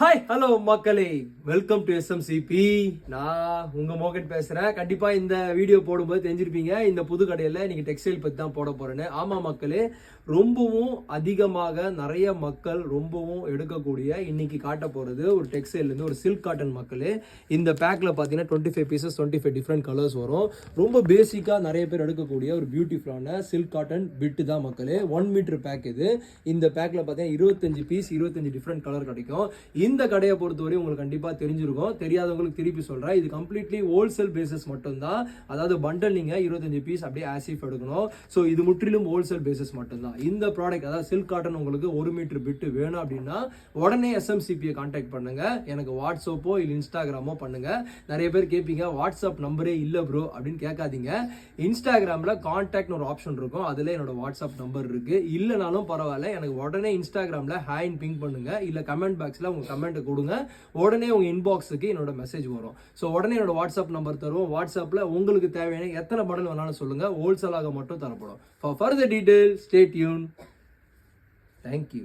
Hi hello மக்களே, welcome to எஸ்எம்சிபி. நான் உங்க மோகன் பேசுறேன். கண்டிப்பா இந்த வீடியோ போடும்போது தெரிஞ்சிருப்பீங்க, இந்த புது கடையில இன்னைக்கு டெக்ஸ்டைல் பத்தி தான் போட போறேன்னு. ஆமா மக்களே, ரொம்பவும் அதிகமாக நிறைய மக்கள் ரொம்பவும் எடுக்கக்கூடிய இன்னைக்கு காட்ட போறது ஒரு டெக்ஸ்டைல் இருந்து ஒரு சில்க் காட்டன். மக்களே, இந்த பேக்ல பாத்தீங்கன்னா 25 பீசஸ் 25 டிஃப்ரெண்ட் கலர்ஸ் வரும். ரொம்ப பேசிக்கா நிறைய பேர் எடுக்கக்கூடிய ஒரு பியூட்டிஃபுல்லான சில்க் காட்டன் பிட் தான் மக்களே. 1 மீட்டர் பேக் இது. இந்த பேக்ல பாத்தீங்கன்னா 25 பீஸ் 25 டிஃப்ரெண்ட் கலர் கிடைக்கும். இந்த கடையை பொறுத்தவரை உங்களுக்கு கண்டிப்பா தெரிஞ்சிருக்கும். தெரியாதவங்களுக்கு திருப்பி சொல்றேன், இது கம்ப்ளீட்லி ஹோல்சேல் பேசிஸ் மட்டும்தான். அதாவது பண்டல் நீங்க 25 பீஸ் அப்படியே ஆசிஃப் எடுக்கணும். ஸோ இது முற்றிலும் ஹோல்சேல் பேசிஸ் மட்டும்தான். இந்த ப்ராடக்ட் அதாவது சில்க் காட்டன் உங்களுக்கு 1 மீட்டர் பிட்டு வேணும் அப்படின்னா உடனே எஸ்எம்சிபியை கான்டாக்ட் பண்ணுங்க. எனக்கு வாட்ஸ்அப்போ இல்லை இன்ஸ்டாகிராமோ பண்ணுங்க. நிறைய பேர் கேட்பீங்க, வாட்ஸ்அப் நம்பரே இல்லை ப்ரோ அப்படின்னு கேட்காதீங்க. இன்ஸ்டாகிராமில் கான்டாக்ட்னு ஒரு ஆப்ஷன் இருக்கும், அதில் என்னோட வாட்ஸ்அப் நம்பர் இருக்கு. இல்லைனாலும் பரவாயில்ல, எனக்கு உடனே இன்ஸ்டாகிராமில் ஹாய்ன்னு பிங் பண்ணுங்க, இல்லை கமெண்ட் பாக்ஸில் உங்க கமெண்ட் கொடுங்க. உடனே உங்க இன்பாக்ஸுக்கு என்னோட மெசேஜ் வரும். ஸோ உடனே என்னோட வாட்ஸ்அப் நம்பர் தருவோம். வாட்ஸ்அப்பில் உங்களுக்கு தேவையான எத்தனை மாடல் வேணாலும் சொல்லுங்க, ஹோல்சேலாக மட்டும் தரப்படும். For further detail stay tune. Thank you.